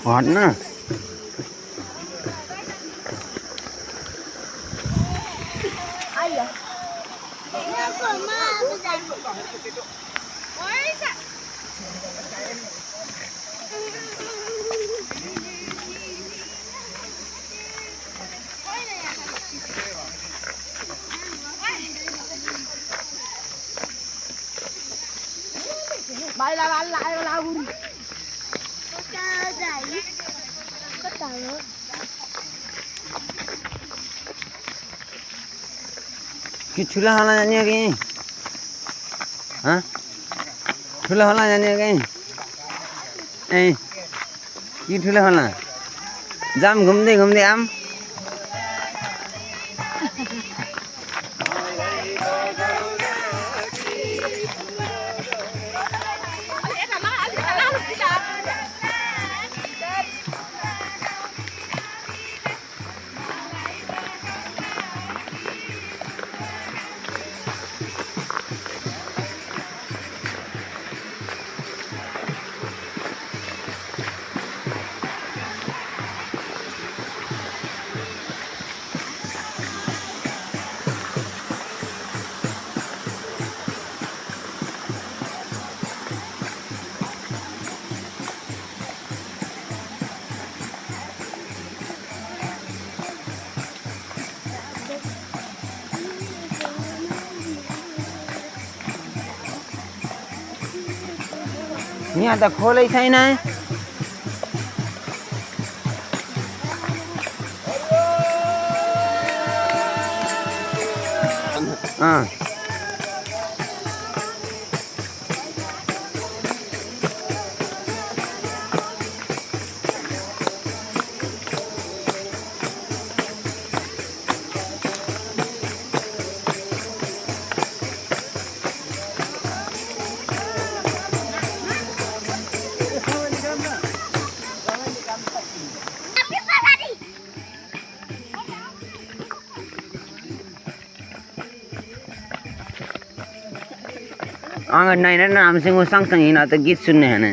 हट्न Bay là bạn lại là vui. Có chơi đấy. Có chơi nữa. कि ठुला होला जाने कि ठुला होला जाने कि कि ठुला होला जाम घुम्दै घुम्दै आम यहाँ त खोलै छैन अगर नहीं ना हमसँग सँगसँगै हिँड त गीत सुन्ने हैन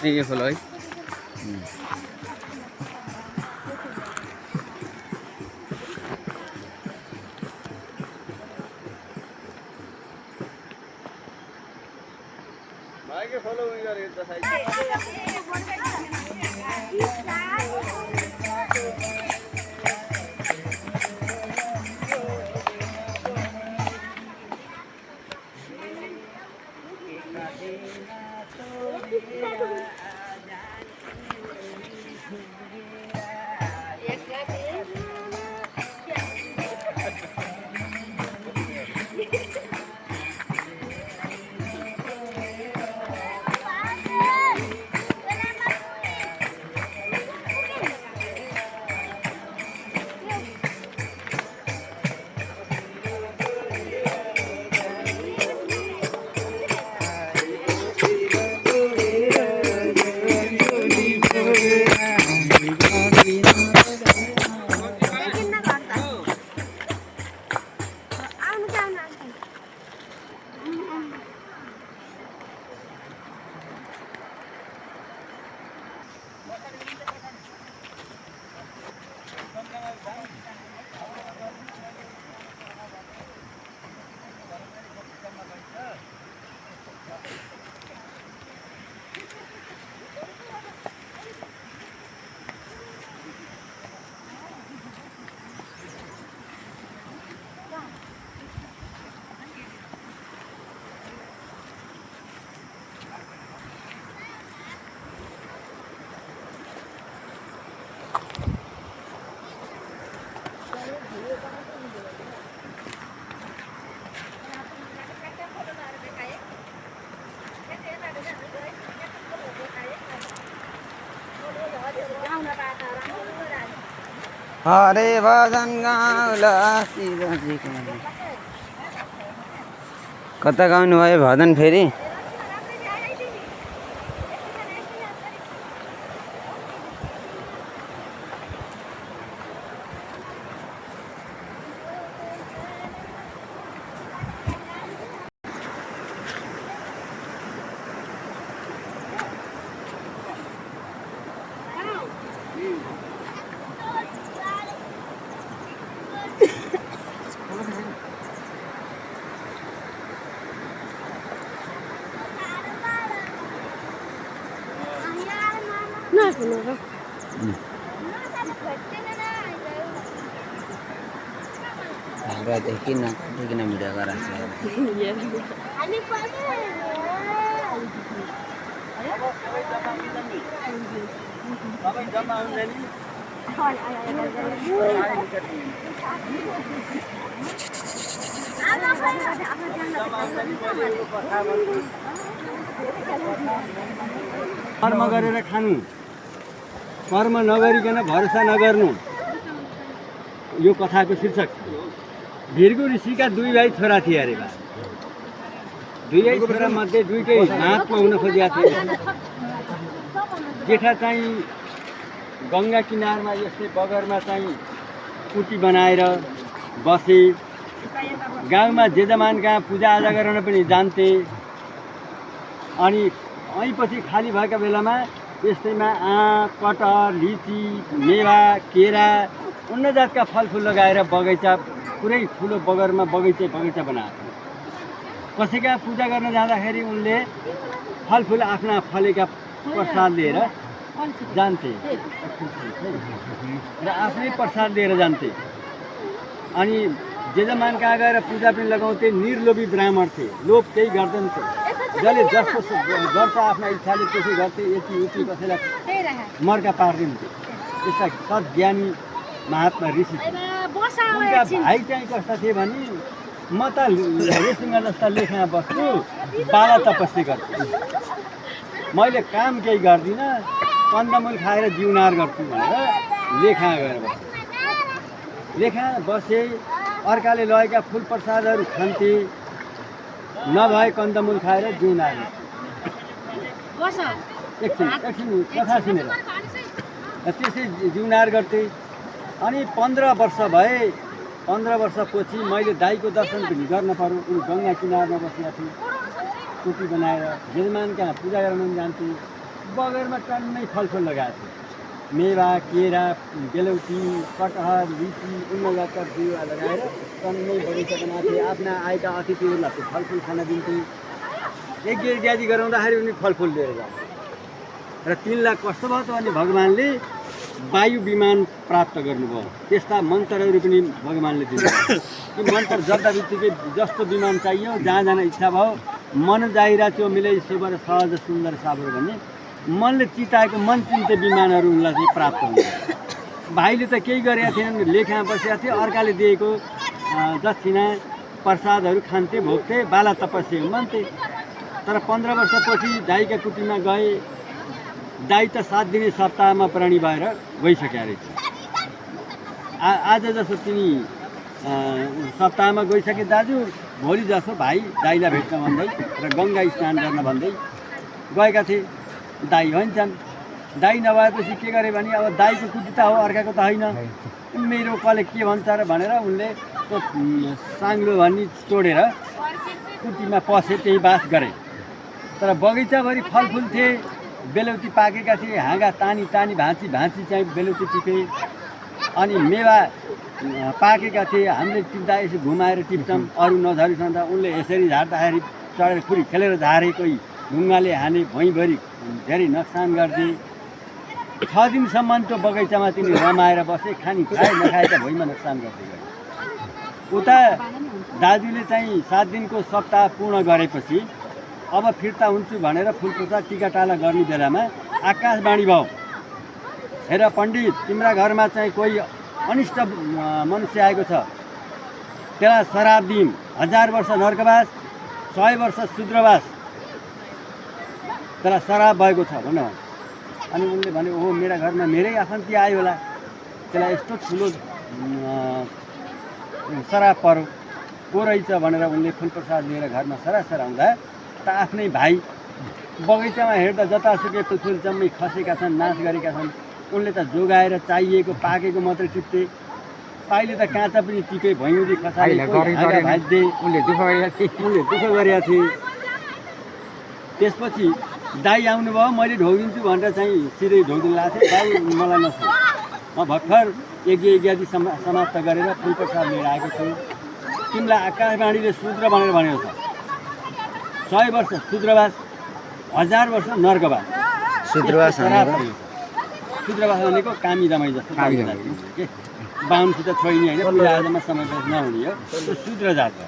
ये खोलो है भाई के फॉलो हुई यार इतना साइड हरे भजन गाउला शिवजी को कता गाउनु भयो भदन फेरि? देखि न भिडियो गराएको कर्म गरेर खानु, कर्म नगरिकन भरोसा नगर्नु, यो कथाको शीर्षक छ। भृगु ऋषिका दुई भाइ छोरा थिए अरे बा। दुई छोरा मध्ये दुईकै महात्मा हुन खोजेका थिए। जेठा चाहिँ गङ्गा किनारमा यस्तै बगरमा चाहिँ कुटी बनाएर बसे। गाउँमा जेजमान कहाँ पूजाआजा गर्न पनि जान्थे। अनि पछि खाली भएका बेलामा यस्तैमा आँप, कटहर, लिची, मेवा, केरा, अन्य जातका फलफुल लगाएर बगैँचा, पुरै ठुलो बगरमा बगैँचा बनाएको। कसैका पूजा गर्न जाँदाखेरि उनले फलफुल आफ्ना फलेका प्रसाद लिएर जान्थे र आफ्नै प्रसाद लिएर जान्थे। अनि जेजमान कहाँ गएर पूजा पनि लगाउँथे। निर्लोभी ब्राह्मण थिए, लोभ केही गर्दैन थियो। जसले जस्तो गर्छ आफ्ना इच्छाले त्यसै गर्थे। यति उति कसैलाई मर्का पार्दिन्थे। यस्ता सद्ज्ञानी महात्मा ऋषि उनका भाइ चाहिँ कस्ता थिए भने म त ऋषिङ जस्ता लेखमा बस्छु, बाला तपस्या गर्छु, मैले काम केही गर्दिनँ, कन्दमूल खाएर जिउनार गर्छु भनेर लेखा गएर बस्छु। लेखा बसे। अर्काले लगेका फुल प्रसादहरू खान्थे, नभए कन्दमूल खाएर जिउनार। एकछिन कथा सुनेर त्यसै जिउनार गर्थे। अनि 15 वर्ष भए। 15 वर्षपछि मैले दाईको दर्शन पनि गर्न पर्यो। उनी गङ्गा किनारमा बसेका थिए, टोपी बनाएर जेजमान कहाँ पूजा गर्न जान्थे। बगरमा टन्नै फलफुल लगाएको थियो। मेवा, केरा, बेलौटी, कटहर, लिची, अन्य जातका बिरुवा लगाएर टन्नै बगैँचा बनाएको थिए। आफ्ना आएका अतिथिहरूलाई त्यो फलफुल खान दिन्थे। यज्ञ इत्यादि गराउँदाखेरि उनी फलफुल लिएर जान्थे। र तिनलाई कस्तो भयो त भने भगवान्ले वायु विमान प्राप्त गर्नुभयो। त्यस्ता मन्त्रहरू पनि भगवान्ले दिनुभयो। ती मन्त्र जप्दा बित्तिकै जस्तो विमान चाहियो, जहाँ जान इच्छा भयो, मन जाहिरा त्यो मिलै सोबर सहज सुन्दर साबर भन्ने मनले चिताएको मन चिन्ते विमानहरू उनलाई चाहिँ प्राप्त हुन्थ्यो। भाइले त केही गरेका थिएनन्, लेखा बसेका थिए। अर्काले दिएको दक्षिणा प्रसादहरू खान्थे, भोग्थे, बाला तपस्या मान्थे। तर 15 वर्षपछि दाईका कुटीमा गए। दाई त 7 दिने सप्ताहमा प्राणी भएर गइसक्या रहेछ। आज जसो तिनी सप्ताहमा गइसके दाजु, भोलि जसो भाइ दाईलाई भेट्न भन्दै र गङ्गा स्नान गर्न भन्दै गएका थिए। दाई भन्छन्। दाई नभएपछि के गरे भने अब दाईको कुटी त हो, अर्काको त होइन। मेरो कसले के भन्छ र भनेर उनले त्यो साङ्लो भन्ने तोडेर कुटीमा पसे, त्यही बास गरे। तर बगैँचाभरि फलफुल थिए, बेलौटी पाकेका थिए। हाँगा तानी भाँची चाहिँ बेलौटी टिपे। अनि मेवा पाकेका थिए। हामीले टिप्दा यसो घुमाएर टिप्छौँ, अरू नझरिसक्छ। उनले यसरी झार्दाखेरि चढेर खुरी खेलेर झारे, कोही ढुङ्गाले हाने, भुइँभरि धेरै नोक्सान गर्थे। 6 दिनसम्म त्यो बगैँचामा तिनी रमाएर बसे। खाए नखाएका भुइँमा नोक्सान गर्दै गए। उता दाजुले चाहिँ 7 दिनको सप्ताह पूर्ण गरेपछि अब फिर्ता हुन्छु भनेर फुलपूजा टिकाटाला गर्ने बेलामा आकाशवाणी भयो, हेर पण्डित, तिम्रा घरमा चाहिँ कोही अनिष्ट मनुष्य आएको छ, त्यसलाई श्राप दिम, 1000 वर्ष नर्कवास, 100 वर्ष शूद्रवास, त्यसलाई श्राप भएको छ भन। अनि उनले भने ओहो, मेरा घरमा मेरै आफन्ती आयो होला, त्यसलाई यस्तो ठुलो श्राप पर्यो। को रहेछ भनेर उनले फुलप्रसाद लिएर घरमा सरासर आउँदा त आफ्नै भाइ बगैँचामा हेर्दा जतासुकै फुल जम्मै खसेका छन्, नाश गरेका छन्। उनले त जोगाएर चाहिएको पाकेको मात्रै टिप्थे। अहिले त काँचा पनि टिपे, भैँउली खसाले भाइदिए। उनले दुःख गरेका थिए। त्यसपछि दाई आउनुभयो, मैले ढोगिदिन्छु भनेर चाहिँ सिधै ढोगिदिनु लाग्थेँ। दाई मलाई नसु, म भर्खर यज्ञ समाप्त गरेर फुलप्रसाद लिएर आएको छु। तिमीलाई आकाशवाणीले शूद्र भनेर भनेको छ। 100 वर्ष शूद्रवास, 1000 वर्ष नर्कवास। शूद्रवास भनेको कामी दमाई जस्तो के बाहुनसित छोइने होइन, पूजाआजामा समय नहुने हो, त्यो शूद्र जात हो।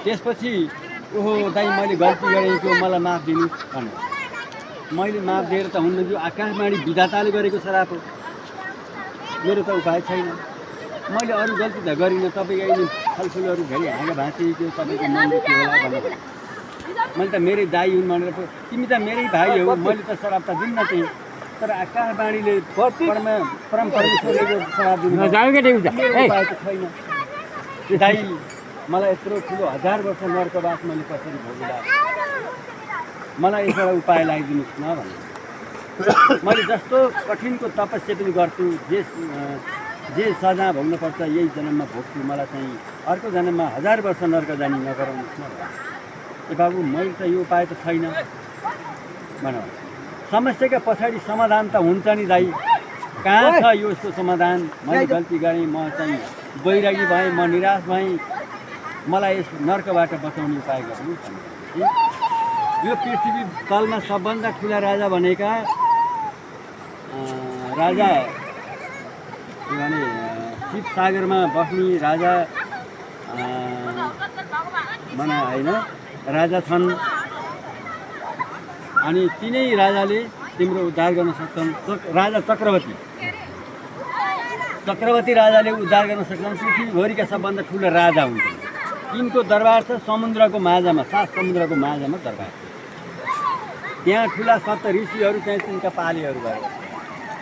त्यसपछि ओहो दाइ मैले गल्ती गरेको, मलाई माफ दिनुहोस् भनेर। मैले माफ दिएर त हुन्न, यो आकाशवाणी विधाताले गरेको श्राप हो, मेरो त उपाय छैन। मैले अरू गल्ती त गरिनँ, तपाईँको यिनी फलफुलहरू धेरै हाँगा भाँची त्यो तपाईँको मन दुख्यो होला भनेर। मैले त मेरै दाइ हुन् भनेर, तिमी त मेरै भाइ हो, मैले त श्राप त दिन्न थिएँ। तर आकाशवाणीले परम परमेश्वरले श्राप दिनु उपाय त छैन। दाइ मलाई यत्रो ठुलो 1000 वर्ष नर्कवास मैले कसरी भोगिला, मलाई यसबाट उपाय लगाइदिनुहोस् न भने। मैले जस्तो कठिनको तपस्या पनि गर्छु, जे सजा भोग्नुपर्छ यही जन्ममा भोग्छु, मलाई चाहिँ अर्को जन्ममा 1000 वर्ष नर्क जाने नगराउनुहोस् न। ए बाबु मैले त यो उपाय त छैन भन। समस्याका पछाडि समाधान त हुन्छ नि दाइ, कहाँ छ यो यस्तो समाधान? मैले गल्ती गरेँ, म चाहिँ बैरागी भएँ, म निराश भएँ, मलाई यस नर्कबाट बचाउने उपाय गर्नु। यो पृथ्वी तलमा सबभन्दा ठुला राजा भनेका राजा भने शिवसागरमा बस्ने राजा मना होइन राजा छन्। अनि तिनै राजाले तिम्रो उद्धार गर्न सक्छन्। राजा चक्रवर्ती राजाले उद्धार गर्न सक्छन्। पृथ्वीभरिका सबभन्दा ठुलो राजा हुन्छन्। तिनको दरबार छ समुद्रको माझमा, 7 समुद्रको माझमा दरबार। त्यहाँ ठुला सप्त ऋषिहरू चाहिँ तिनका पालेहरू भएर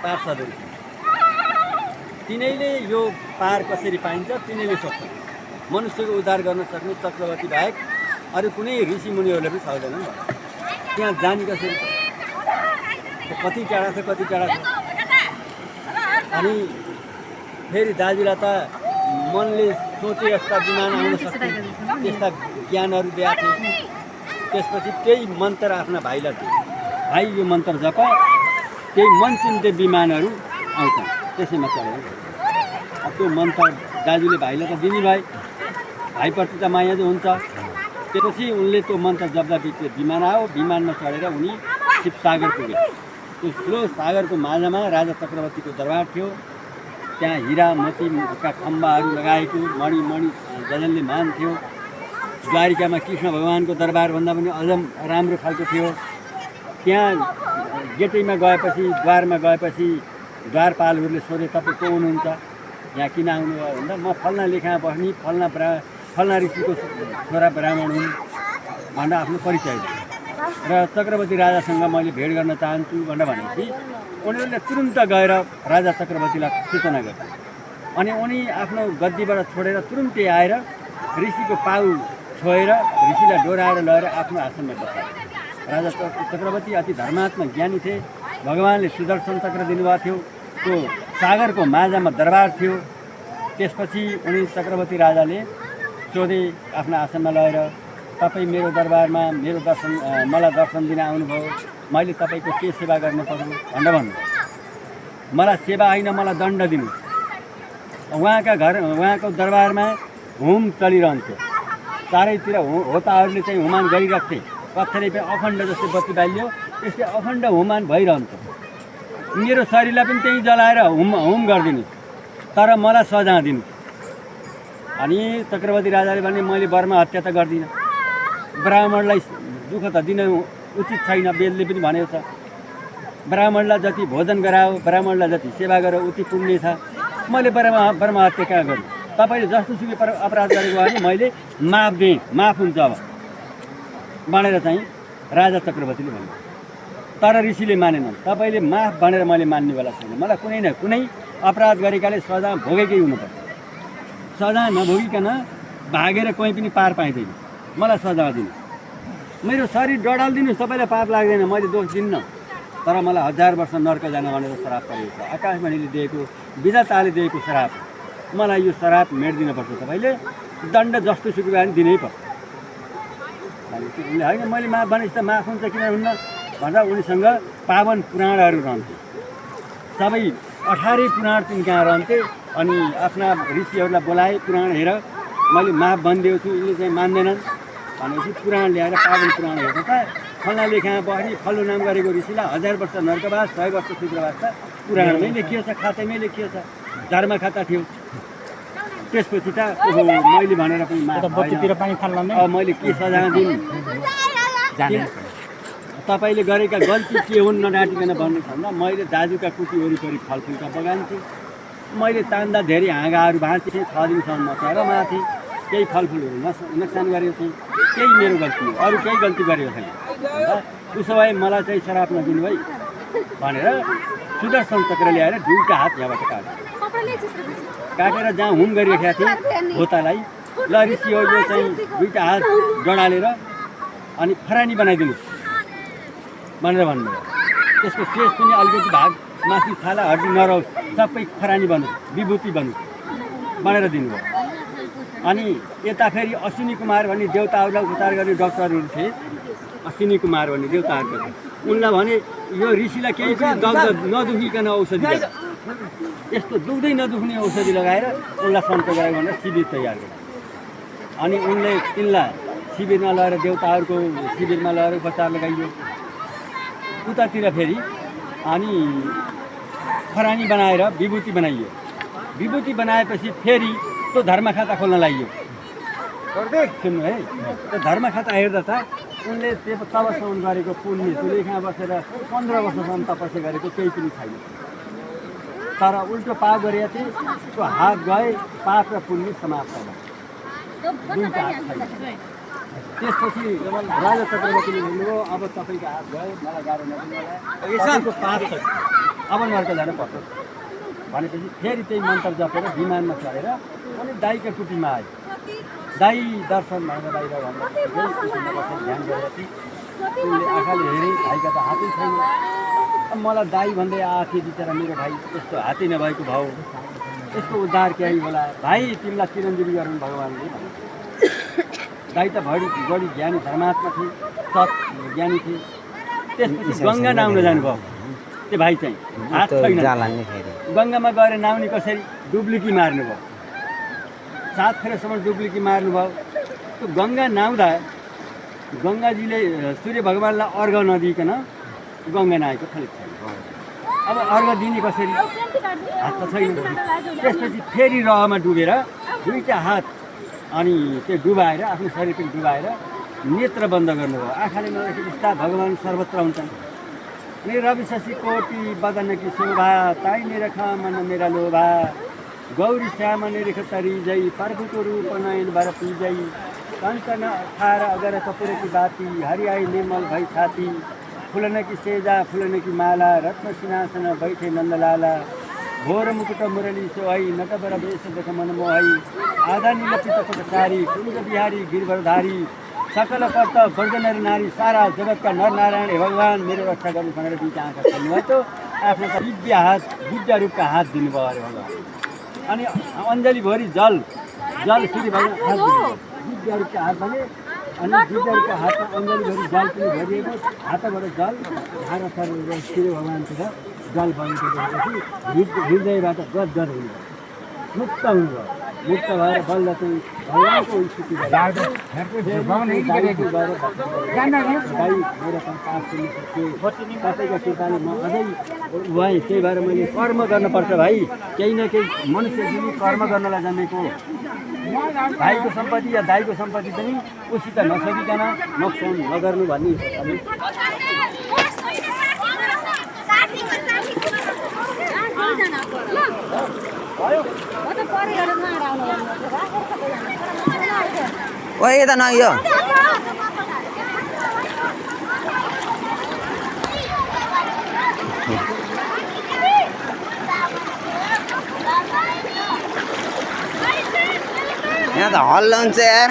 पार्षदहरू छन्। तिनैले यो पार कसरी पाइन्छ तिनैले सक्छन्। मनुष्यको उद्धार गर्न सक्ने चक्रवर्ती बाहेक अरू कुनै ऋषि मुनिहरूले पनि सक्दैनन्। त्यहाँ जाने कसरी, कति टाढा छ कति टाढा छ। अनि फेरि दाजुलाई त मनले सोचे यस्ता विमान आउन सक्ने त्यस्ता ज्ञानहरू दिएको थिए। त्यसपछि त्यही मन्त्र आफ्ना भाइलाई दिए, भाइ यो मन्त्र जप, त्यही मनचिन्ते विमानहरू आउँछन्, त्यसैमा चढेर। त्यो मन्त्र दाजुले भाइलाई त दिने भए, भाइप्रति त माया चाहिँ हुन्छ। त्यसपछि उनले त्यो मन्त्र जप्दा बित्यो विमान आयो। विमानमा चढेर उनी शिवसागर पुगे। त्यो ठुलो सागरको माझमा राजा चक्रवर्तीको दरबार थियो। त्यहाँ हिरा मोतीका खम्बाहरू लगाएको, मणि जजनले मान थियो। द्वारिकामा कृष्ण भगवानको दरबारभन्दा पनि अझ राम्रो खालको थियो। त्यहाँ गेटैमा गएपछि, द्वारमा गएपछि द्वारपालहरूले सोधे तपाईँ को हुनुहुन्छ, यहाँ किन आउनुभयो भन्दा म फल्ना लेखा बस्ने फल्ना ऋषिको छोरा ब्राह्मण हुन् भनेर आफ्नो परिचय दिए। र चक्रवर्ती राजासँग मैले भेट गर्न चाहन्छु भनेर भनेपछि उनीहरूले तुरुन्त गएर राजा चक्रवर्तीलाई सूचना गरे। अनि उनी आफ्नो गद्दीबाट छोडेर तुरुन्तै आएर ऋषिको पाउ छोएर ऋषिलाई डोराएर लगेर आफ्नो आसनमा बसाए। राजा चक्रवर्ती अति धर्मात्मा ज्ञानी थिए। भगवान्ले सुदर्शन चक्र दिनुभएको थियो। त्यो सागरको माझमा दरबार थियो। त्यसपछि उनी चक्रवर्ती राजाले सोधे आफ्नो आसनमा लगेर, तपाईँ मेरो दरबारमा मलाई दर्शन दिन आउनुभयो, मैले तपाईँको के सेवा गर्नु पर्यो भनेर भन्नुभयो। मलाई सेवा होइन, मलाई दण्ड दिनु। उहाँको दरबारमा होम चलिरहन्थ्यो। चारैतिर होताहरूले चाहिँ होमान गरिराख्थे। पत्थरै पनि अखण्ड जस्तै बत्ती बालियो त्यस्तै अखण्ड होमान भइरहन्थ्यो। मेरो शरीरलाई पनि त्यहीँ जलाएर होम गरिदिनु, तर मलाई सजा दिनु। अनि चक्रवर्ती राजाले भने मैले बर्मा हत्या त गर्दिनँ, ब्राह्मणलाई दुःख त दिन उचित छैन, वेदले पनि भनेको छ। ब्राह्मणलाई जति भोजन गरायो, ब्राह्मणलाई जति सेवा गर्यो उति पुण्य छ। मैले बर्मा हत्या कहाँ गर्नु? तपाईँले जस्तोसुकै अपराध गरेको भने मैले माफ दिएँ, माफ हुन्छ अब भनेर चाहिँ राजा चक्रवर्तीले भन्यो। तर ऋषिले मानेनन्। तपाईँले माफ भनेर मैले मान्नेवाला छैन। मलाई कुनै न कुनै अपराध गरेकाले सजा भोगेकै हुनुपर्छ। सजा नभोगिकन भागेर कोही पनि पार पाइँदैन। मलाई सजाय दिनु, मेरो शरीर डडालिदिनुहोस्, तपाईँलाई पाप लाग्दैन, मैले दोष दिन्न। तर मलाई 1000 वर्ष नर्क जान भनेर श्राप परेको छ। आकाशवाणीले दिएको, विधाताले दिएको श्राप। मलाई यो श्राप मेटिदिनुपर्छ, तपाईँले दण्ड जस्तो सुकै भए पनि दिनै पर्छ भनेपछि उनले होइन मैले माफ भनेपछि त माफ हुन्छ किन हुन्न भनेर उनीसँग पावन पुराणहरू रहन्थे। सबै 18 पुराण तिन कहाँ रहन्थे। अनि आफ्ना ऋषिहरूलाई बोलाए, पुराण हेर मैले माफ भनिदिएको छु, यिनले चाहिँ मान्दैनन् भनेपछि पुराण ल्याएर पावन पुराण हेर्नु त फल्ना लेखा बस्ने फल्लो नाम गरेको ऋषिलाई 1000 वर्ष नर्कवास, 100 वर्ष शुद्रवास त पुराणमै लेखिएको छ, खातामै लेखिएको छ, धर्म खाता थियो। त्यसपछि त ओहो मैले भनेर पनि मैले के सजाय दिनु, तपाईँले गरेका गल्ती के हुन् नडाटिकन भन्नु भन्दा मैले दाजुका कुटी वरिपरि फलफुलका बगान थिएँ, मैले तान्दा धेरै हाँगाहरू भाँच्थेँ, 6 दिनसम्म मचाएर माथेँ, केही फलफुलहरू नोक्सान गरेको थिएँ, केही मेरो गल्ती हो, अरू केही गल्ती गरेको छैन। उसो भए मलाई चाहिँ श्राप नदिनु है भनेर सुदर्शन चक्र ल्याएर 2टा हात यहाँबाट काटेर जहाँ हुम गरिरहेका थिएँ होतालाई, ल ऋषि हो यो चाहिँ 2टा हात डढालेर अनि फरानी बनाइदिनु भनेर भन्नुभयो। त्यसको शेष पनि अलिकति भाग माथि छाला हड्डी नरहोस्, सबै फरानी बनोस्, विभूति बनोस् भनेर दिनुभयो। अनि यता फेरि अश्विनी कुमार भन्ने देवताहरूलाई उपचार गर्ने डक्टरहरू थिए, अश्विनी कुमार भन्ने देवताहरू थिए। उनलाई भने यो ऋषिलाई केही पनि दग्द नदुखिकन औषधि ल्याऊ, यस्तो दुख्दै नदुख्ने औषधि लगाएर उनलाई सन्त गरायो भनेर शिविर तयार गरे। अनि उनले तिनलाई शिविरमा लगेर देवताहरूको शिविरमा लगेर उपचार लगाइयो। उतातिर फेरि अनि फरानी बनाएर विभूति बनाइयो। विभूति बनाएपछि फेरि त्यो धर्म खाता खोल्न लागियो। सुन्नु है, त्यो धर्म खाता हेर्दा त उनले तपस्या गरेको पुण्य लेखमा बसेर 15 वर्षसम्म तपस्या गरेको केही पनि छैन। तर उल्टो पाप गरेका थिए, त्यो हात गए, पाप र पुण्य समाप्त भयो, 2टा हात छैन। त्यसपछि राजा चक्रवर्तीले भन्नुभयो अब तपाईँको हात गयो, मलाई गाह्रो नदिनु, पाप छ, अब नर्क जानु पर्छ भनेपछि फेरि त्यही मन्त्र जपेर विमानमा चढेर अनि दाइका कुटीमा आयो। दाई दर्शन भनेर बाहिर भन्दा ध्यान गरेर थिएँ, उनले आँखाले हेरेँ, भाइका त हातै छैन। अब मलाई दाई भन्दै आएको थिएँ, बिचरा मेरो भाइ यस्तो हातै नभएको भाउ, यसको उद्धार केही होला, भाइ तिमीलाई चिरञ्जीवी गराउनु भगवान्ले भन्नु। दाई त बढी ज्ञानी धर्मात्मा थिए, सत ज्ञानी थिए। त्यसपछि गङ्गा नुहाउन जानुभयो त्यो भाइ चाहिँ, हात छैन। गङ्गामा गएर नुहाउने कसरी, डुब्लिकी मार्नुभयो, 7 फेरसम्म डुब्लिकी मार्नुभयो। त्यो गङ्गा नुहाउँदा गङ्गाजीले सूर्य भगवान्लाई अर्घ नदिइकन गङ्गा नुहाएको फलित छैन। अब अर्घ दिने कसरी, हात त छैन। त्यसपछि फेरि रहमा डुबेर 2टा हात अनि त्यो डुबाएर आफ्नो शरीर पनि डुबाएर नेत्र बन्द गर्नुभयो। आँखाले नदेखे जस्ता भगवान् सर्वत्र हुन्छन्। मेरा रवि शशि कोटि बदन की शोभा, ताई मेरा खा मन मेरा लोभा, गौरी श्याम निरिख तरी जई, प्रभुको रूप नयन बर पिजई, कंकन अठार अगर कपूर की बाती, हरियाई निर्मल भई छाती, फुलन की सेजा फुलन की माला, रत्न सिंहासन बैठे नंदलाला, घोर मुकुट मुरली सोहई, नटबर वेश देख मन मोहई, आधा नीलपित पटसारी, कुंज बिहारी गिरवरधारी, सकल पर्त वर्जनर नारी, सारा जगत का नर नारायण हे भगवान मेरो रक्षा गर्नु भनेर 2टा आँखा खोल्नुभयो। त्यो आफ्नो दिव्य रूपका हात दिनुभयो अरे भगवान। अनि अञ्जलीभरि जल श्री भगवान हात दिनुभयो, दिव्य रूपका हात भने। अनि दिव्य रूपका हातमा अञ्जलीभरि जल पनि भरिएको, हातबाट जल धारा सरेर श्री भगवानतिर जल बगेको देखेपछि हृदयबाट गदगद हुनुभयो, मुक्त हुनुभयो। मुक्त भएर बल्ल चाहिँ भगवानको स्थिति मेरो पास तपाईँको कृपाले म अझै भएँ। त्यही भएर मैले कर्म गर्नुपर्छ भाइ, केही न केही मनुष्य जीवी कर्म गर्नलाई जन्मेको। भाइको सम्पत्ति या दाइको सम्पत्ति पनि उसित नसकिकन नोक्सान नगर्नु भन्ने ओ यता नआइयो। यहाँ त हल्ला हुन्छ यार।